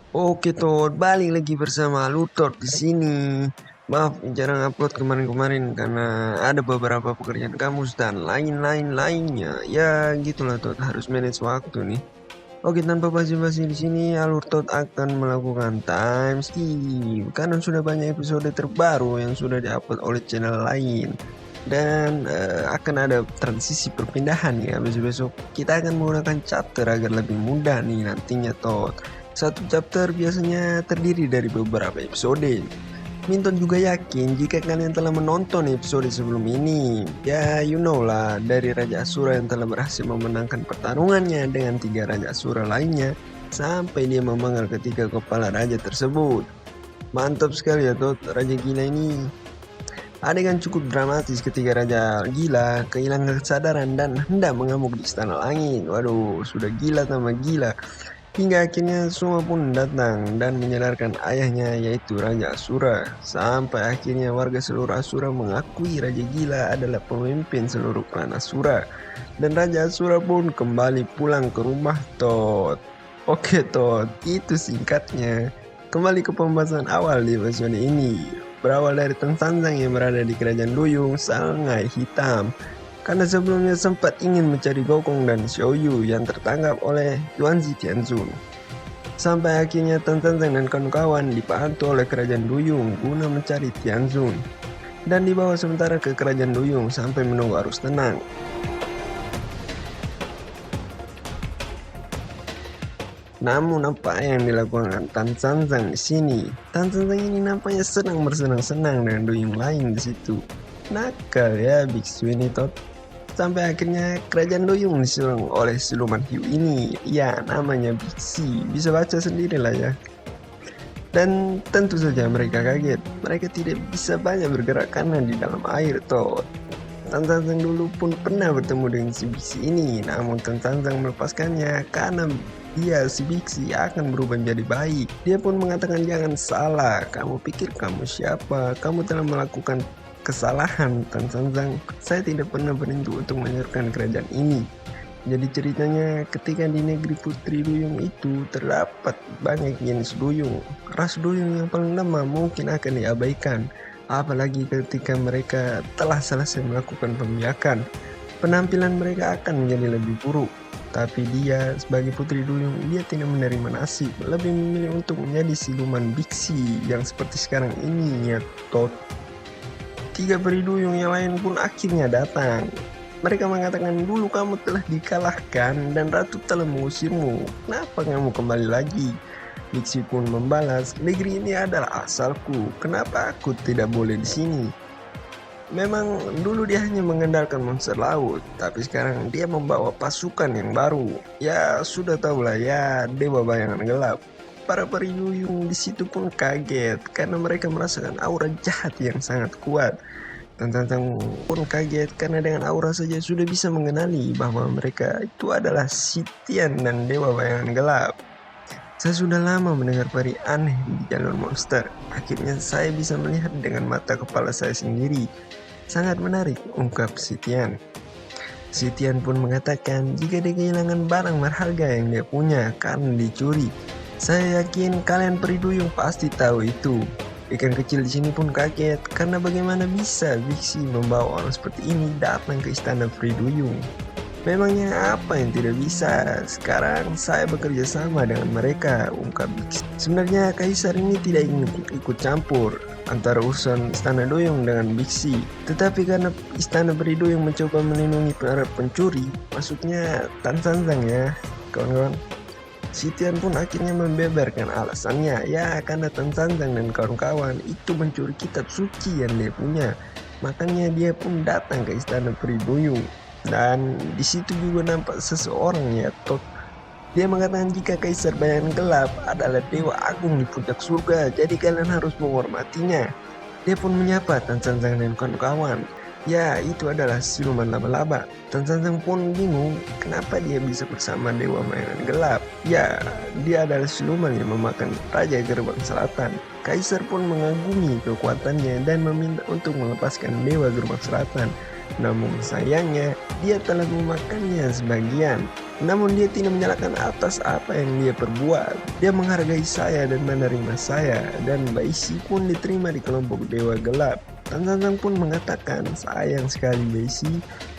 Oke Tot, balik lagi bersama Lutot di sini. Maaf jarang upload kemarin-kemarin karena ada beberapa pekerjaan kampus dan lain-lain lainnya. Ya gitulah Tot, harus manage waktu nih. Oke, tanpa basi-basi di sini Alur Tot akan melakukan time skip karena sudah banyak episode terbaru yang sudah diupload oleh channel lain. Dan akan ada transisi perpindahan ya. Besok-besok kita akan menggunakan chapter agar lebih mudah nih nantinya Tot. Satu chapter biasanya terdiri dari beberapa episode. Minton juga yakin jika kalian telah menonton episode sebelum ini. Ya, you know lah, dari Raja Asura yang telah berhasil memenangkan pertarungannya dengan 3 Raja Asura lainnya, sampai dia memanggal ketiga kepala raja tersebut. Mantap sekali ya Tot, Raja Gila ini. Adegan cukup dramatis ketika Raja Gila kehilangan kesadaran dan hendak mengamuk di Istana Langit. Waduh, sudah gila tambah gila. Hingga akhirnya semua pun datang dan menyadarkan ayahnya yaitu Raja Asura. Sampai akhirnya warga seluruh Asura mengakui Raja Gila adalah pemimpin seluruh klan Asura. Dan Raja Asura pun kembali pulang ke rumah Tot. Oke Tot, itu singkatnya. Kembali ke pembahasan awal di episode ini. Berawal dari Tang Sanzang yang berada di kerajaan Duyung, Sangai Hitam. Karena sebelumnya sempat ingin mencari Gokong dan Xiaoyu yang tertangkap oleh Yuanzi Tianzun. Sampai akhirnya Tang Sanzang dan kawan-kawan dibantu oleh kerajaan Duyung guna mencari Tianzun. Dan dibawa sementara ke kerajaan Duyung sampai menunggu arus tenang. Namun apa yang dilakukan Tan Sanzang di sini? Tan Sanzang ini nampaknya sedang bersenang-senang dengan duyung lain di situ. Nakal ya biksu ini Tot. Sampai akhirnya kerajaan Duyung diserang oleh siluman hiu ini. Ya, namanya Biksi. Bisa baca sendiri lah ya. Dan tentu saja mereka kaget. Mereka tidak bisa banyak bergerak karena di dalam air Tot. Tan Sanzang dulu pun pernah bertemu dengan si Biksi ini. Namun Tan Sanzang melepaskannya karena dia si Biksi akan berubah menjadi baik. Dia pun mengatakan jangan salah. Kamu pikir kamu siapa? Kamu telah melakukan kesalahan Tan Sanzang. Saya tidak pernah berhenti untuk menyerahkan kerajaan ini. Jadi ceritanya ketika di negeri Putri Duyung itu terdapat banyak jenis duyung. Ras duyung yang paling lemah mungkin akan diabaikan. Apalagi ketika mereka telah selesai melakukan pembiakan. Penampilan mereka akan menjadi lebih buruk. Tapi dia sebagai Putri Duyung, dia tidak menerima nasib. Lebih memilih untuk menjadi siluman Biksi yang seperti sekarang ini ya Tot. 3 Peri Duyung yang lain pun akhirnya datang. Mereka mengatakan dulu kamu telah dikalahkan dan Ratu telah mengusirmu. Kenapa kamu kembali lagi? Biksi pun membalas, negeri ini adalah asalku. Kenapa aku tidak boleh di sini? Memang dulu dia hanya mengandalkan monster laut, tapi sekarang dia membawa pasukan yang baru. Ya sudah tahulah ya, dewa bayangan gelap. Para peri duyung di situ pun kaget karena mereka merasakan aura jahat yang sangat kuat. Dan Tantang pun kaget karena dengan aura saja sudah bisa mengenali bahwa mereka itu adalah Sitian dan dewa bayangan gelap. Saya sudah lama mendengar peri aneh di jalur monster. Akhirnya saya bisa melihat dengan mata kepala saya sendiri. Sangat menarik, ungkap Sitian. Sitian pun mengatakan jika dia kehilangan barang berharga yang dia punya karena dicuri. Saya yakin kalian peri duyung pasti tahu itu. Ikan kecil di sini pun kaget karena bagaimana bisa Biksi membawa orang seperti ini datang ke istana peri duyung. Memangnya apa yang tidak bisa? Sekarang saya bekerja sama dengan mereka, ungkap Biksi. Sebenarnya Kaisar ini tidak ingin ikut campur antara urusan Istana Duyung dengan Biksi. Tetapi karena Istana Peri Duyung mencoba melindungi para pencuri, maksudnya Tan Sanzang ya, kawan-kawan. Sitian pun akhirnya membeberkan alasannya. Ya, karena Tan Sanzang dan kawan-kawan itu mencuri kitab suci yang dia punya. Makanya dia pun datang ke Istana Peri Duyung. Dan di situ juga nampak seseorang ya Tot. Dia mengatakan jika Kaisar Bayangan Gelap adalah dewa agung di puncak surga, jadi kalian harus menghormatinya. Dia pun menyapa Tan Sanzang dan kawan-kawan. Ya, itu adalah siluman laba-laba. Tan Sanzang pun bingung kenapa dia bisa bersama dewa Bayangan Gelap. Ya, dia adalah siluman yang memakan Raja Gerbang Selatan. Kaisar pun mengagumi kekuatannya dan meminta untuk melepaskan dewa Gerbang Selatan. Namun sayangnya, dia telah memakannya sebagian. Namun dia tidak menyalahkan atas apa yang dia perbuat. Dia menghargai saya dan menerima saya, dan Baisi pun diterima di kelompok Dewa Gelap. Tan San pun mengatakan, sayang sekali Baisi,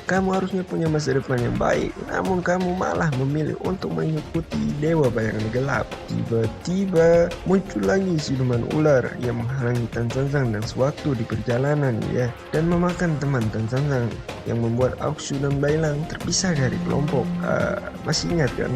kamu harusnya punya masa depan yang baik, namun kamu malah memilih untuk mengikuti Dewa Bayangan Gelap. Tiba-tiba muncul lagi siluman ular yang menghalangi Tan San dan sewaktu di perjalanan ya, dan memakan teman Tan San yang membuat Aoksu dan Bailang terpisah dari kelompok. Masih ingat kan?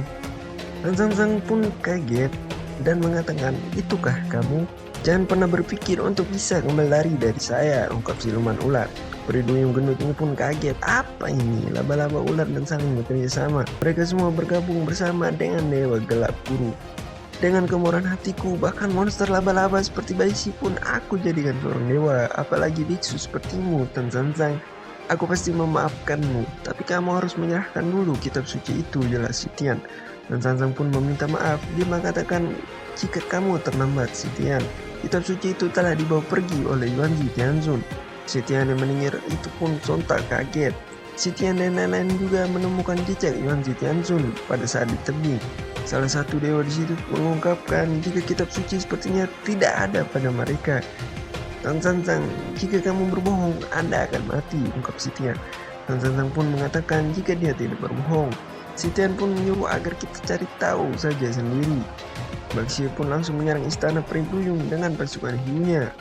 Tan San pun kaget dan mengatakan, itukah kamu? Jangan pernah berpikir untuk bisa kembali lari dari saya, ungkap siluman ular. Peri duyung gendut ini pun kaget. Apa ini? Laba-laba ular dan saling bekerja sama. Mereka semua bergabung bersama dengan Dewa Gelap Guru. Dengan kemurahan hatiku, bahkan monster laba-laba seperti Baisi pun aku jadikan seorang dewa. Apalagi biksu sepertimu, Tan San. Aku pasti memaafkanmu, tapi kamu harus menyerahkan dulu kitab suci itu, jelas Sitian. Dan San pun meminta maaf. Dia mengatakan, jika kamu terlambat Sitian, kitab suci itu telah dibawa pergi oleh Yuanzi Tianzun. Sitian yang mendengar itu pun sontak kaget. Sitian dan lain-lain juga menemukan jejak Yuanzi Tianzun pada saat di tebing. Salah satu dewa di situ mengungkapkan jika kitab suci sepertinya tidak ada pada mereka. Tan San, jika kamu berbohong, Anda akan mati, ungkap Sitian. Tan San pun mengatakan jika dia tidak berbohong. Sitian pun menyuruh agar kita cari tahu saja sendiri. Baxia pun langsung menyerang istana Peri Duyung dengan pasukan hiunya.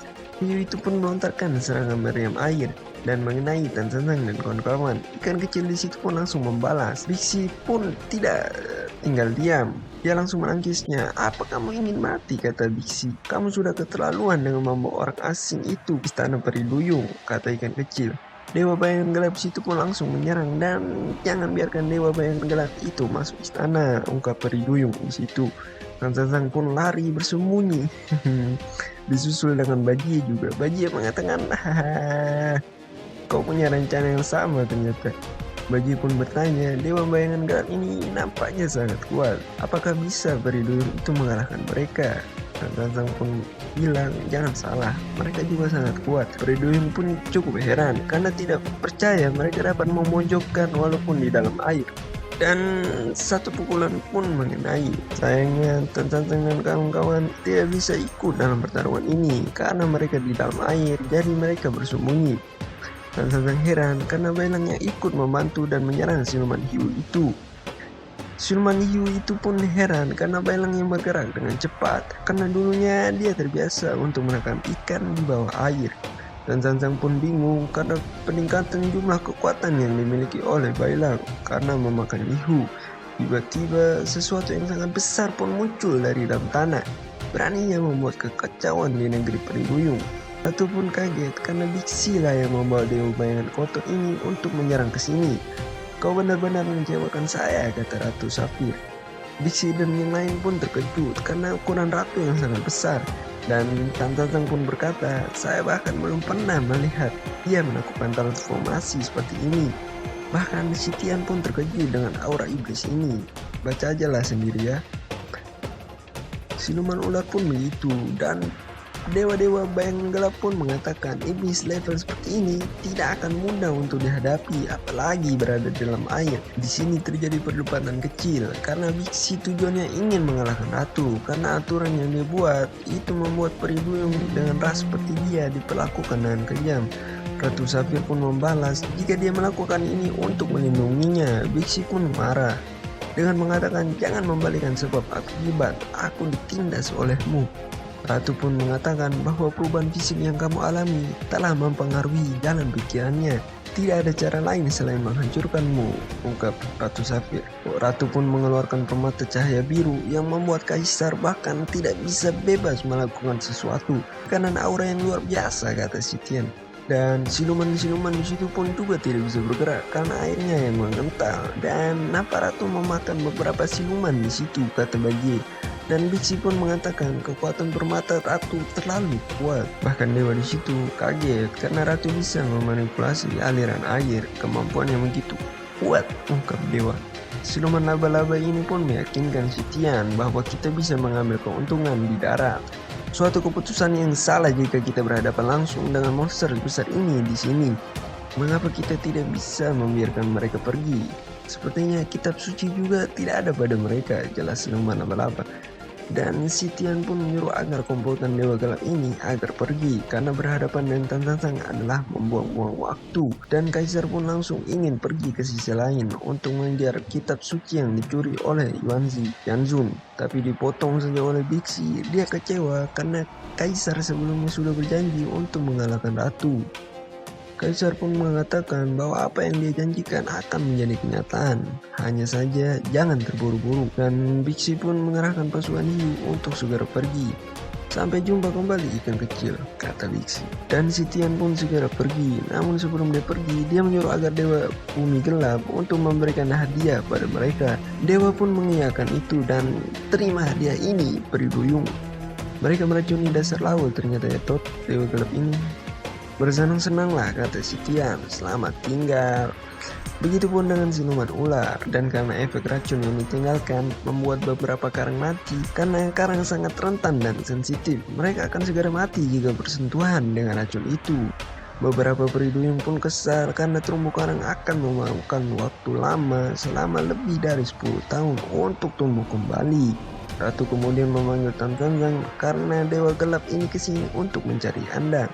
Hiu itu pun melontarkan serangan meriam air dan mengenai Tan San dan kawan-kawan. Ikan kecil di situ pun langsung membalas. Bixi pun tidak tinggal diam. Dia langsung menangkisnya. Apa kamu ingin mati, kata Bixi. Kamu sudah keterlaluan dengan membawa orang asing itu ke istana Peri Duyung, kata ikan kecil. Dewa Bayangan Gelap situ pun langsung menyerang dan jangan biarkan Dewa Bayangan Gelap itu masuk istana, ungkap Peri Duyung di situ. Tan San pun lari bersembunyi. Disusul dengan Bajie juga. Bajie mengatakan, kau punya rencana yang sama ternyata. Bajie pun bertanya, Dewa Bayangan Gelap ini nampaknya sangat kuat. Apakah bisa Peri Duyung itu mengalahkan mereka? Tan San pun bilang, jangan salah, mereka juga sangat kuat. Peri Duyung pun cukup heran karena tidak percaya mereka dapat memojokkan walaupun di dalam air. Dan satu pukulan pun mengenai. Sayangnya Tan San dan kawan-kawan tidak bisa ikut dalam pertarungan ini karena mereka di dalam air, jadi mereka bersembunyi. Tan San heran karena Bailangnya ikut membantu dan menyerang siluman hiu itu. Siluman hiu itu pun heran karena Bailang yang bergerak dengan cepat, karena dulunya dia terbiasa untuk menangkap ikan di bawah air. Dan San pun bingung karena peningkatan jumlah kekuatan yang dimiliki oleh Bailang karena memakan hiu. Tiba-tiba sesuatu yang sangat besar pun muncul dari dalam tanah, beraninya membuat kekacauan di negeri Peri Duyung. Ratu pun kaget karena Bixi lah yang membawa Dewa Bayangan Kotor ini untuk menyerang ke sini. Kau benar-benar mengecewakan saya, kata Ratu Safir. Bixi dan yang lain pun terkejut karena ukuran ratu yang sangat besar. Dan Tan San pun berkata, saya bahkan belum pernah melihat dia melakukan transformasi seperti ini. Bahkan Sitian pun terkejut dengan aura iblis ini. Baca aja lah sendiri ya. Siluman ular pun begitu, dan Dewa-Dewa Bayangan Gelap pun mengatakan iblis level seperti ini tidak akan mudah untuk dihadapi, apalagi berada dalam air. Di sini terjadi perdebatan kecil karena Bixi tujuannya ingin mengalahkan ratu, karena aturan yang dia buat itu membuat Peri Duyung dengan ras seperti dia diperlakukan dengan kejam. Ratu Safir pun membalas jika dia melakukan ini untuk melindunginya. Bixi pun marah dengan mengatakan jangan membalikan sebab akibat, aku ditindas olehmu. Ratu pun mengatakan bahwa perubahan fisik yang kamu alami telah mempengaruhi jalan pikirannya. Tidak ada cara lain selain menghancurkanmu, ungkap Ratu Safir. Ratu pun mengeluarkan permata cahaya biru yang membuat Kaisar bahkan tidak bisa bebas melakukan sesuatu. Kanan aura yang luar biasa, kata Sitian. Dan siluman-siluman di situ pun juga tidak bisa bergerak karena airnya yang mengental. Dan Napa Ratu memakan beberapa siluman di situ, kata Bajie. Dan Bixi pun mengatakan kekuatan permata ratu terlalu kuat. Bahkan dewa di situ kaget karena ratu bisa memanipulasi aliran air. Kemampuan yang begitu kuat, ungkap dewa. Siluman laba-laba ini pun meyakinkan Sitian bahwa kita bisa mengambil keuntungan di darat. Suatu keputusan yang salah jika kita berhadapan langsung dengan monster besar ini di sini. Mengapa kita tidak bisa membiarkan mereka pergi? Sepertinya kitab suci juga tidak ada pada mereka, jelas siluman abal-abal. Dan si Tian pun menyuruh agar komplotan dewa gelap ini agar pergi karena berhadapan dengan Tan San Sang adalah membuang-buang waktu. Dan Kaisar pun langsung ingin pergi ke sisi lain untuk mengejar kitab suci yang dicuri oleh Yuanzi Tianzun. Tapi dipotong saja oleh Bixi. Dia kecewa karena Kaisar sebelumnya sudah berjanji untuk mengalahkan ratu. Kaisar pun mengatakan bahwa apa yang dia janjikan akan menjadi kenyataan. Hanya saja jangan terburu-buru. Dan Bixi pun mengerahkan pasukan hiu untuk segera pergi. Sampai jumpa kembali ikan kecil, kata Bixi. Dan si Tian pun segera pergi. Namun sebelum dia pergi, dia menyuruh agar dewa bumi gelap untuk memberikan hadiah pada mereka. Dewa pun mengiyakan itu dan terima hadiah ini peri duyung. Mereka meracuni dasar laut ternyata ya Tot, dewa gelap ini. Bersenang-senanglah, kata si Tian, selamat tinggal. Begitupun dengan siluman ular, dan karena efek racun yang ditinggalkan membuat beberapa karang mati. Karena karang sangat rentan dan sensitif, mereka akan segera mati jika bersentuhan dengan racun itu. Beberapa peri duyung pun kesal karena terumbu karang akan memakan waktu lama selama lebih dari 10 tahun untuk tumbuh kembali. Ratu kemudian memanggil Tan San Sang karena dewa gelap ini kesini untuk mencari Anda.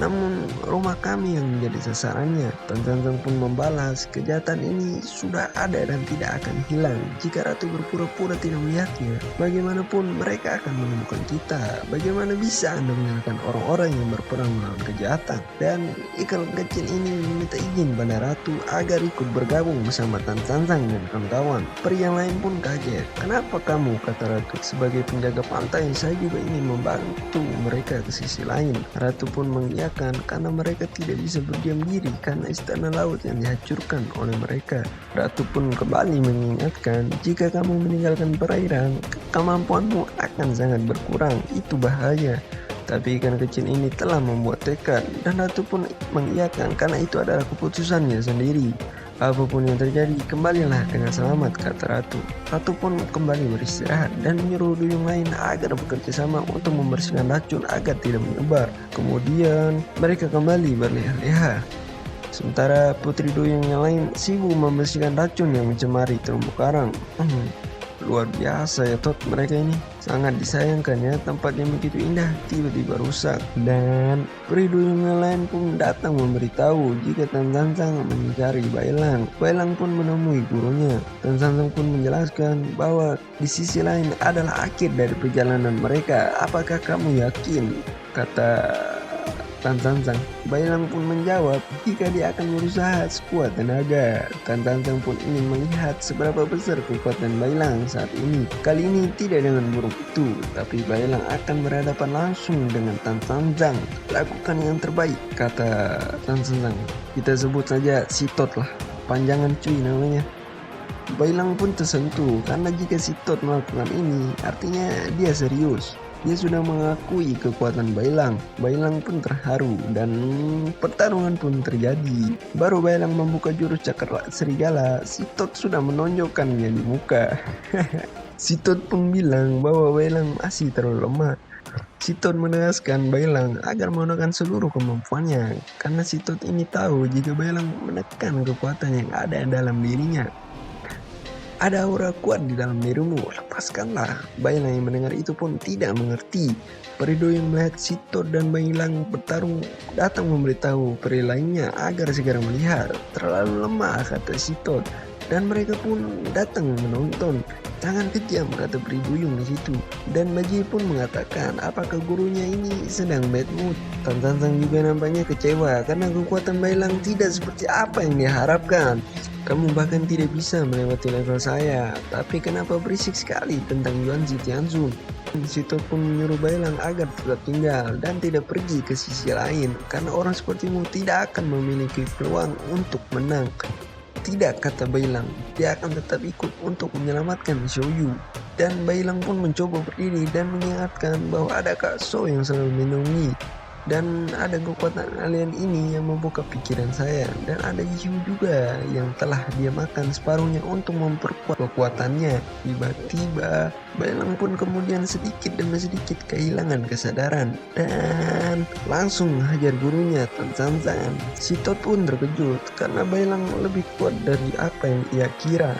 Namun rumah kami yang menjadi sasarannya. Tan San Sang pun membalas, kejahatan ini sudah ada dan tidak akan hilang jika ratu berpura-pura tidak melihatnya. Bagaimanapun mereka akan menemukan kita. Bagaimana bisa Anda menyalahkan orang-orang yang berperang melawan kejahatan? Dan ikan kecil ini meminta izin pada ratu agar ikut bergabung bersama Tan San Sang dan kawan-kawan. Peri yang lain pun kaget. Kenapa kamu, kata ratu, sebagai penjaga pantai saya juga ingin membantu mereka ke sisi lain. Ratu pun mengiyakan karena mereka tidak bisa berdiam diri karena istana laut yang dihancurkan oleh mereka. Ratu pun kembali mengingatkan, jika kamu meninggalkan perairan, kemampuanmu akan sangat berkurang, itu bahaya. Tapi ikan kecil ini telah membuat tekad dan ratu pun mengiyakan karena itu adalah keputusannya sendiri. Apapun yang terjadi, kembalilah dengan selamat, kata ratu. Ratu pun kembali beristirahat dan menyuruh duyung lain agar bekerja sama untuk membersihkan racun agar tidak menyebar. Kemudian mereka kembali berleha-leha. Sementara putri duyung yang lain sibuk membersihkan racun yang mencemari terumbu karang. Luar biasa ya Tot, mereka ini sangat disayangkan ya, tempat yang begitu indah tiba-tiba rusak. Dan peri duyung yang lain pun datang memberitahu jika Tan San Sang mencari Bailang. Bailang pun menemui gurunya. Tan San Sang pun menjelaskan bahwa di sisi lain adalah akhir dari perjalanan mereka. Apakah kamu yakin? Kata Tan San Sang. Bailang pun menjawab jika dia akan berusaha sekuat tenaga. Tan San Sang pun ingin melihat seberapa besar kekuatan Bailang saat ini. Kali ini tidak dengan burung itu, tapi Bailang akan berhadapan langsung dengan Tan San Sang. Lakukan yang terbaik, kata Tan San Sang. Kita sebut saja si Tot lah, panjangan cuy namanya. Bailang pun tersentuh karena jika si Tot melakukan ini artinya dia serius. Dia sudah mengakui kekuatan Bailang. Bailang pun terharu dan pertarungan pun terjadi. Baru Bailang membuka jurus cakar serigala, si Tot sudah menonjokkannya di muka. Si Tot pun bilang bahwa Bailang masih terlalu lemah. Si Tot menegaskan Bailang agar menggunakan seluruh kemampuannya karena si Tot ini tahu jika Bailang menekan kekuatan yang ada dalam dirinya. Ada aura kuat di dalam dirimu, lepaskanlah. Bailang yang mendengar itu pun tidak mengerti. Peri duyung melihat si Tot dan Bailang bertarung datang memberitahu peri lainnya agar segera melihat. Terlalu lemah, kata si Tot. Dan mereka pun datang menonton. Jangan kejam, kata peri duyung di situ. Dan Baji pun mengatakan apakah gurunya ini sedang bad mood. Tan San Sang juga nampaknya kecewa karena kekuatan Bailang tidak seperti apa yang diharapkan. Kamu bahkan tidak bisa melewati level saya, tapi kenapa berisik sekali tentang Yuanzi Tianzun? Si Tot pun menyuruh Bailang agar tetap tinggal dan tidak pergi ke sisi lain, karena orang sepertimu tidak akan memiliki peluang untuk menang. Tidak, kata Bailang, dia akan tetap ikut untuk menyelamatkan Xiaoyu. Dan Bailang pun mencoba berdiri dan mengingatkan bahwa ada Kak So yang selalu melindungi. Dan ada kekuatan alien ini yang membuka pikiran saya. Dan ada Yu juga yang telah dia makan separuhnya untuk memperkuat kekuatannya. Tiba-tiba Bailang pun kemudian sedikit demi sedikit kehilangan kesadaran. Dan langsung hajar gurunya Tan Sansan. Si Tot pun terkejut karena Bailang lebih kuat dari apa yang ia kira.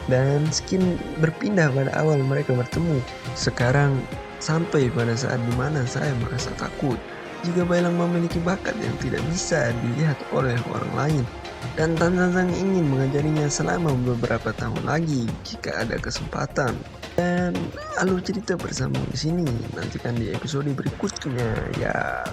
Dan skin berpindah pada awal mereka bertemu. Sekarang sampai pada saat dimana saya merasa takut jika Bailang memiliki bakat yang tidak bisa dilihat oleh orang lain. Dan Tan Sansan ingin mengajarinya selama beberapa tahun lagi jika ada kesempatan. Dan alur cerita bersama di sini nantikan di episode berikutnya ya.